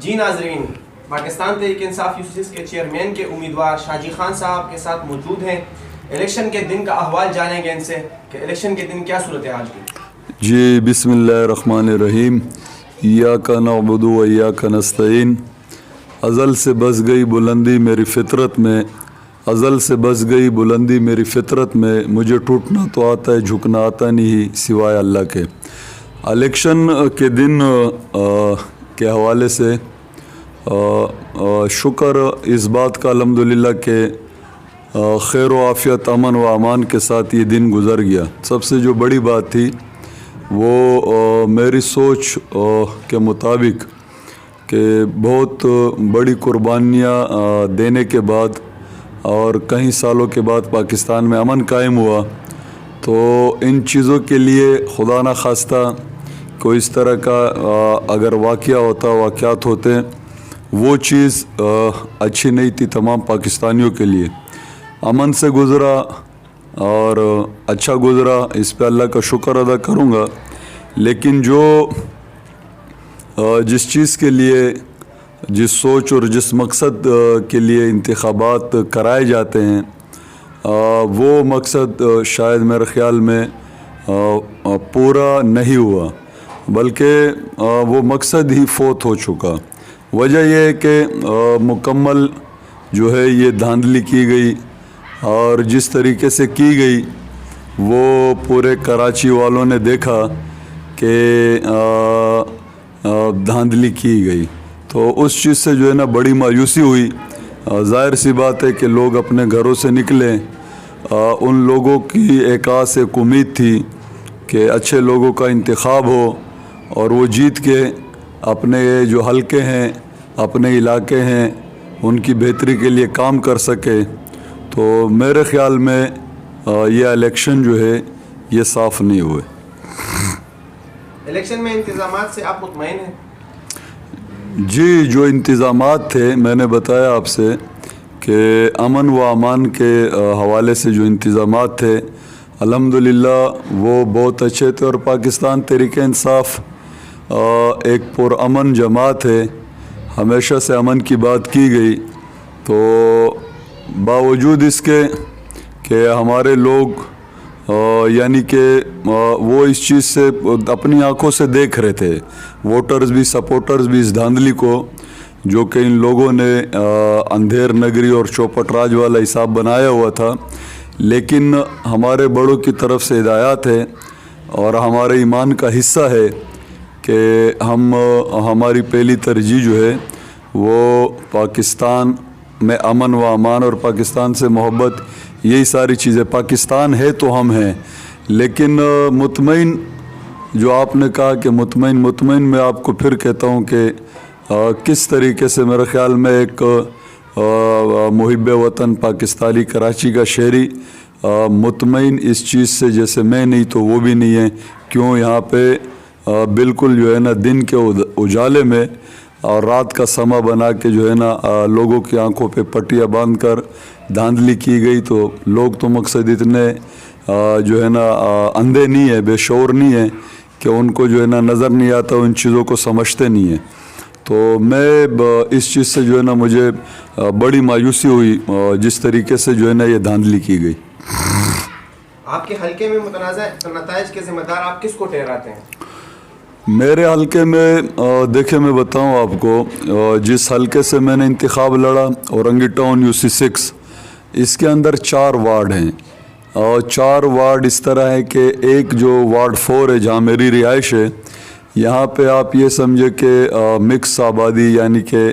جی ناظرین، پاکستان تحریک انصاف یوسیس کے چیئرمین کے امیدوار شاجی خان صاحب کے ساتھ موجود ہیں۔ الیکشن کے دن کا احوال جانیں گے ان سے کہ الیکشن کے دن کیا صورتحال تھی۔ جی بسم اللہ الرحمن الرحیم۔ ایاک نعبد و ایاک نستعین۔ ازل سے بس گئی بلندی میری فطرت میں، ازل سے بس گئی بلندی میری فطرت میں، مجھے ٹوٹنا تو آتا ہے جھکنا آتا نہیں سوائے اللہ کے۔ الیکشن کے دن کے حوالے سے شکر اس بات کا الحمدللہ کہ خیر و عافیت امن و امان کے ساتھ یہ دن گزر گیا۔ سب سے جو بڑی بات تھی وہ میری سوچ کے مطابق کہ بہت بڑی قربانیاں دینے کے بعد اور کئی سالوں کے بعد پاکستان میں امن قائم ہوا، تو ان چیزوں کے لیے خدا نہ خواستہ کوئی اس طرح کا اگر واقعہ ہوتا، واقعات ہوتے، وہ چیز اچھی نہیں تھی تمام پاکستانیوں کے لیے۔ امن سے گزرا اور اچھا گزرا، اس پہ اللہ کا شکر ادا کروں گا۔ لیکن جو جس چیز کے لیے، جس سوچ اور جس مقصد کے لیے انتخابات کرائے جاتے ہیں، وہ مقصد شاید میرے خیال میں پورا نہیں ہوا، بلکہ وہ مقصد ہی فوت ہو چکا۔ وجہ یہ ہے کہ مکمل جو ہے یہ دھاندلی کی گئی، اور جس طریقے سے کی گئی وہ پورے کراچی والوں نے دیکھا کہ دھاندلی کی گئی، تو اس چیز سے جو ہے نا بڑی مایوسی ہوئی۔ ظاہر سی بات ہے کہ لوگ اپنے گھروں سے نکلیں، ان لوگوں کی ایک آس ایک امید تھی کہ اچھے لوگوں کا انتخاب ہو اور وہ جیت کے اپنے جو حلقے ہیں، اپنے علاقے ہیں، ان کی بہتری کے لیے کام کر سکے۔ تو میرے خیال میں یہ الیکشن جو ہے یہ صاف نہیں ہوئے۔ الیکشن میں انتظامات سے آپ مطمئن ہیں؟ جی، جو انتظامات تھے میں نے بتایا آپ سے کہ امن و امان کے حوالے سے جو انتظامات تھے الحمدللہ وہ بہت اچھے تھے، اور پاکستان تحریک انصاف ایک پرامن جماعت ہے، ہمیشہ سے امن کی بات کی گئی۔ تو باوجود اس کے کہ ہمارے لوگ یعنی کہ وہ اس چیز سے اپنی آنکھوں سے دیکھ رہے تھے، ووٹرز بھی سپورٹرز بھی، اس دھاندلی کو جو کہ ان لوگوں نے اندھیر نگری اور چوپٹ راج والا حساب بنایا ہوا تھا، لیکن ہمارے بڑوں کی طرف سے ہدایات ہے اور ہمارے ایمان کا حصہ ہے کہ ہماری پہلی ترجیح جو ہے وہ پاکستان میں امن و امان اور پاکستان سے محبت، یہی ساری چیزیں۔ پاکستان ہے تو ہم ہیں، لیکن مطمئن جو آپ نے کہا کہ مطمئن میں آپ کو پھر کہتا ہوں کہ کس طریقے سے میرے خیال میں ایک محب وطن پاکستانی کراچی کا شہری مطمئن اس چیز سے جیسے میں نہیں تو وہ بھی نہیں ہے۔ کیوں؟ یہاں پہ بالکل جو ہے نا دن کے اجالے میں اور رات کا سما بنا کے جو ہے نا لوگوں کی آنکھوں پہ پٹیاں باندھ کر دھاندلی کی گئی، تو لوگ تو مقصد اتنے جو ہے نا اندھے نہیں ہیں، بے شعور نہیں ہیں کہ ان کو جو ہے نا نظر نہیں آتا، ان چیزوں کو سمجھتے نہیں ہیں۔ تو میں اس چیز سے جو ہے نا مجھے بڑی مایوسی ہوئی جس طریقے سے جو ہے نا یہ دھاندلی کی گئی۔ آپ کے حلقے میں متنازع نتائج کے ذمہ دار آپ کس کو ٹھہراتے ہیں؟ میرے حلقے میں دیکھیں میں بتاؤں آپ کو، جس حلقے سے میں نے انتخاب لڑا اورنگی ٹاؤن UC6، اس کے اندر 4 وارڈ ہیں، اور 4 وارڈ اس طرح ہے کہ ایک جو وارڈ 4 ہے جہاں میری رہائش ہے، یہاں پہ آپ یہ سمجھے کہ مکس آبادی، یعنی کہ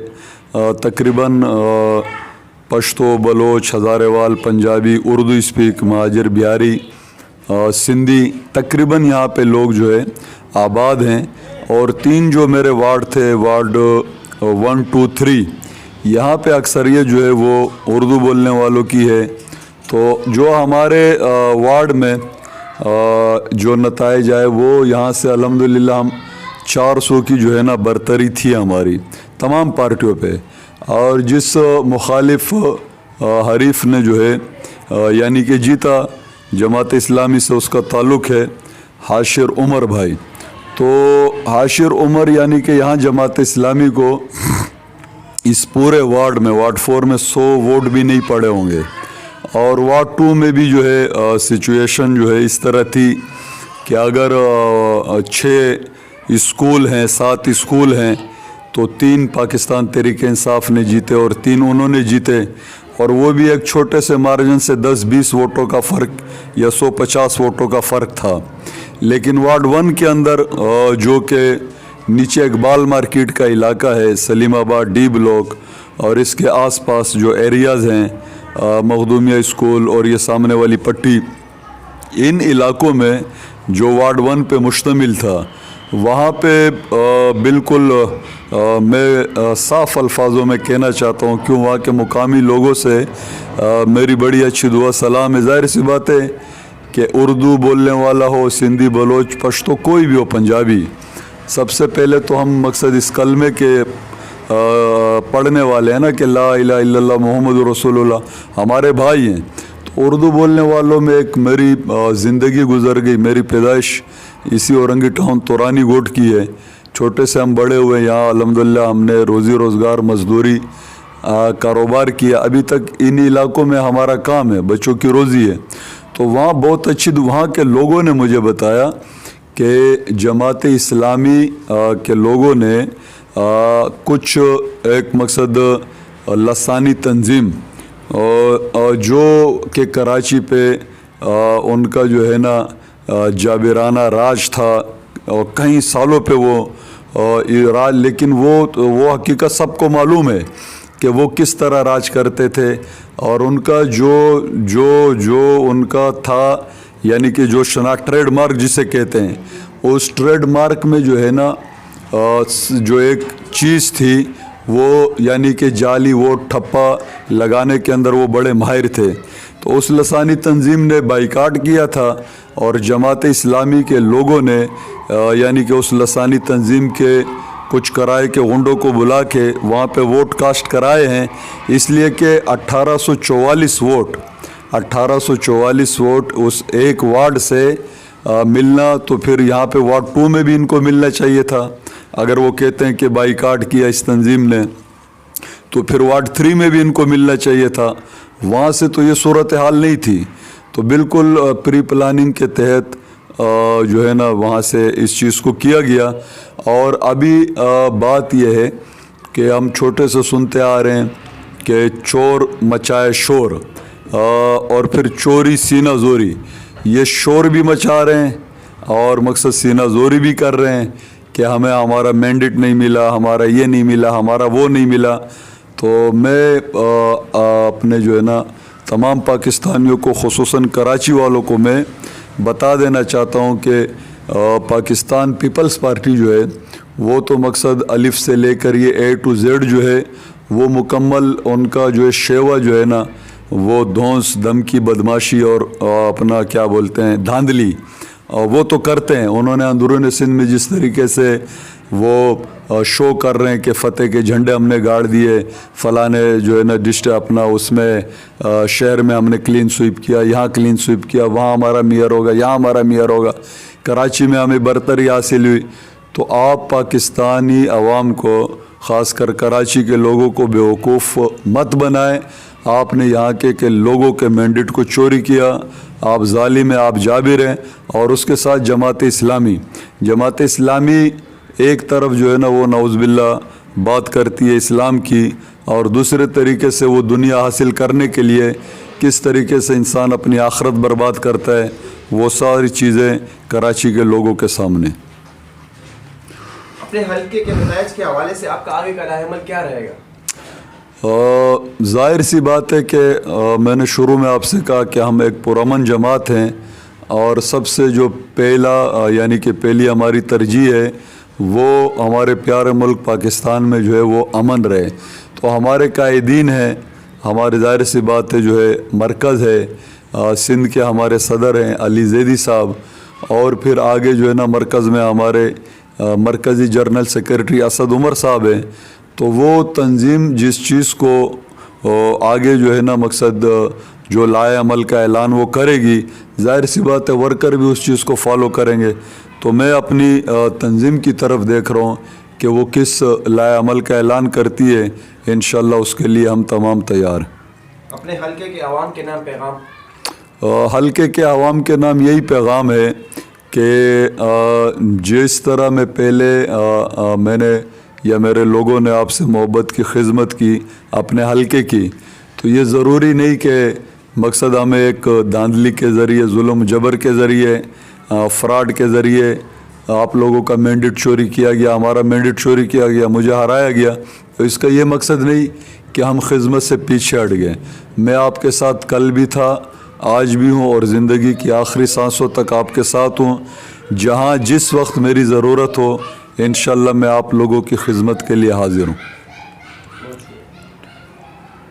تقریباً پشتو، بلوچ، ہزارے وال، پنجابی، اردو اسپیک، مہاجر، بہاری، سندھی، تقریباً یہاں پہ لوگ جو ہے آباد ہیں۔ اور 3 جو میرے وارڈ تھے، وارڈ 1 2 3، یہاں پہ اکثریت جو ہے وہ اردو بولنے والوں کی ہے۔ تو جو ہمارے وارڈ میں جو نتائج آئے وہ یہاں سے الحمدللہ ہم 400 کی جو ہے نا برتری تھی ہماری تمام پارٹیوں پہ، اور جس مخالف حریف نے جو ہے یعنی کہ جیتا، جماعت اسلامی سے اس کا تعلق ہے، حاشر عمر بھائی، تو حاشر عمر یعنی کہ یہاں جماعت اسلامی کو اس پورے وارڈ میں وارڈ 4 میں 100 ووٹ بھی نہیں پڑے ہوں گے، اور وارڈ 2 میں بھی جو ہے سچویشن جو ہے اس طرح تھی کہ اگر 6 اسکول ہیں 7 اسکول ہیں تو 3 پاکستان تحریک انصاف نے جیتے اور 3 انہوں نے جیتے، اور وہ بھی ایک چھوٹے سے مارجن سے 10-20 ووٹوں کا فرق یا 150 ووٹوں کا فرق تھا۔ لیکن وارڈ 1 کے اندر جو کہ نیچے اقبال مارکیٹ کا علاقہ ہے، سلیم آباد ڈی بلاک اور اس کے آس پاس جو ایریاز ہیں مخدومیہ اسکول اور یہ سامنے والی پٹی، ان علاقوں میں جو وارڈ 1 پہ مشتمل تھا، وہاں پہ بالکل میں صاف الفاظوں میں کہنا چاہتا ہوں کیوں وہاں کے مقامی لوگوں سے میری بڑی اچھی دعا سلام ہے۔ ظاہر سی بات ہے کہ اردو بولنے والا ہو، سندھی، بلوچ، پشتو، کوئی بھی ہو، پنجابی، سب سے پہلے تو ہم مقصد اس کلمے کے پڑھنے والے ہیں نا کہ لا الہ الا اللہ محمد رسول اللہ، ہمارے بھائی ہیں۔ تو اردو بولنے والوں میں ایک میری زندگی گزر گئی، میری پیدائش اسی اورنگی ٹاؤن تورانی گوٹ کی ہے، چھوٹے سے ہم بڑے ہوئے یہاں، الحمدللہ ہم نے روزی روزگار مزدوری کاروبار کیا، ابھی تک ان علاقوں میں ہمارا کام ہے، بچوں کی روزی ہے۔ تو وہاں بہت اچھی وہاں کے لوگوں نے مجھے بتایا کہ جماعت اسلامی کے لوگوں نے کچھ ایک مقصد لسانی تنظیم جو کہ کراچی پہ ان کا جو ہے نا جابرانہ راج تھا اور کئی سالوں پہ وہ راج، لیکن وہ حقیقت سب کو معلوم ہے کہ وہ کس طرح راج کرتے تھے، اور ان کا جو ان کا تھا یعنی کہ جو ٹریڈ مارک جسے کہتے ہیں، اس ٹریڈ مارک میں جو ہے نا جو ایک چیز تھی وہ یعنی کہ جعلی ووٹ ٹھپا لگانے کے اندر وہ بڑے ماہر تھے۔ تو اس لسانی تنظیم نے بائیکاٹ کیا تھا اور جماعت اسلامی کے لوگوں نے یعنی کہ اس لسانی تنظیم کے کچھ کرائے کے غنڈوں کو بلا کے وہاں پہ ووٹ کاسٹ کرائے ہیں، اس لیے کہ 1844 ووٹ اس ایک وارڈ سے ملنا، تو پھر یہاں پہ وارڈ 2 میں بھی ان کو ملنا چاہیے تھا۔ اگر وہ کہتے ہیں کہ بائیکاٹ کیا اس تنظیم نے تو پھر وارڈ 3 میں بھی ان کو ملنا چاہیے تھا، وہاں سے تو یہ صورتحال نہیں تھی۔ تو بالکل پری پلاننگ کے تحت جو ہے نا وہاں سے اس چیز کو کیا گیا، اور ابھی بات یہ ہے کہ ہم چھوٹے سے سنتے آ رہے ہیں کہ چور مچائے شور، اور پھر چوری سینہ زوری، یہ شور بھی مچا رہے ہیں اور مقصد سینہ زوری بھی کر رہے ہیں کہ ہمیں ہمارا مینڈیٹ نہیں ملا، ہمارا یہ نہیں ملا، ہمارا وہ نہیں ملا۔ تو میں اپنے جو ہے نا تمام پاکستانیوں کو، خصوصاً کراچی والوں کو میں بتا دینا چاہتا ہوں کہ پاکستان پیپلز پارٹی جو ہے وہ تو مقصد الف سے لے کر یہ A to Z جو ہے وہ مکمل ان کا جو ہے شیوا جو ہے نا وہ دھونس دھمکی بدماشی اور اپنا کیا بولتے ہیں دھاندلی وہ تو کرتے ہیں۔ انہوں نے اندرون سندھ میں جس طریقے سے وہ شو کر رہے ہیں کہ فتح کے جھنڈے ہم نے گاڑ دیے، فلاں جو ہے نا ڈسٹرکٹ اپنا اس میں شہر میں ہم نے کلین سویپ کیا، یہاں کلین سویپ کیا، وہاں ہمارا میئر ہوگا، یہاں ہمارا میئر ہوگا، کراچی میں ہمیں برتری حاصل ہوئی۔ تو آپ پاکستانی عوام کو، خاص کر کراچی کے لوگوں کو بیوقوف مت بنائیں۔ آپ نے یہاں کے لوگوں کے مینڈیٹ کو چوری کیا، آپ ظالم ہیں، آپ جابر ہیں۔ اور اس کے ساتھ جماعت اسلامی ایک طرف جو ہے نا وہ نعوذ باللہ بات کرتی ہے اسلام کی، اور دوسرے طریقے سے وہ دنیا حاصل کرنے کے لیے کس طریقے سے انسان اپنی آخرت برباد کرتا ہے، وہ ساری چیزیں کراچی کے لوگوں کے سامنے۔ اپنے حلقے کے نتائج کے حوالے سے آپ کا آگے کا راہ عمل کیا رہے گا؟ ظاہر سی بات ہے کہ میں نے شروع میں آپ سے کہا کہ ہم ایک پرامن جماعت ہیں، اور سب سے جو پہلا یعنی کہ پہلی ہماری ترجیح ہے وہ ہمارے پیارے ملک پاکستان میں جو ہے وہ امن رہے۔ تو ہمارے قائدین ہیں، ہمارے ظاہر سی بات ہے جو ہے مرکز ہے سندھ کے ہمارے صدر ہیں علی زیدی صاحب، اور پھر آگے جو ہے نا مرکز میں ہمارے مرکزی جنرل سیکرٹری اسد عمر صاحب ہیں۔ تو وہ تنظیم جس چیز کو آگے جو ہے نا مقصد جو لائے عمل کا اعلان وہ کرے گی، ظاہر سی بات ہے ورکر بھی اس چیز کو فالو کریں گے۔ تو میں اپنی تنظیم کی طرف دیکھ رہا ہوں کہ وہ کس لائے عمل کا اعلان کرتی ہے، انشاءاللہ اس کے لیے ہم تمام تیار ہیں۔ اپنے حلقے کے عوام کے نام پیغام؟ حلقے کے عوام کے نام یہی پیغام ہے کہ جس طرح میں پہلے میں نے یا میرے لوگوں نے آپ سے محبت کی خدمت کی اپنے حلقے کی، تو یہ ضروری نہیں کہ مقصد ہمیں ایک دھاندلی کے ذریعے، ظلم جبر کے ذریعے، فراڈ کے ذریعے آپ لوگوں کا مینڈیٹ چوری کیا گیا، ہمارا مینڈیٹ چوری کیا گیا، مجھے ہرایا گیا، تو اس کا یہ مقصد نہیں کہ ہم خدمت سے پیچھے ہٹ گئے۔ میں آپ کے ساتھ کل بھی تھا، آج بھی ہوں، اور زندگی کی آخری سانسوں تک آپ کے ساتھ ہوں۔ جہاں جس وقت میری ضرورت ہو انشاءاللہ میں آپ لوگوں کی خدمت کے لیے حاضر ہوں۔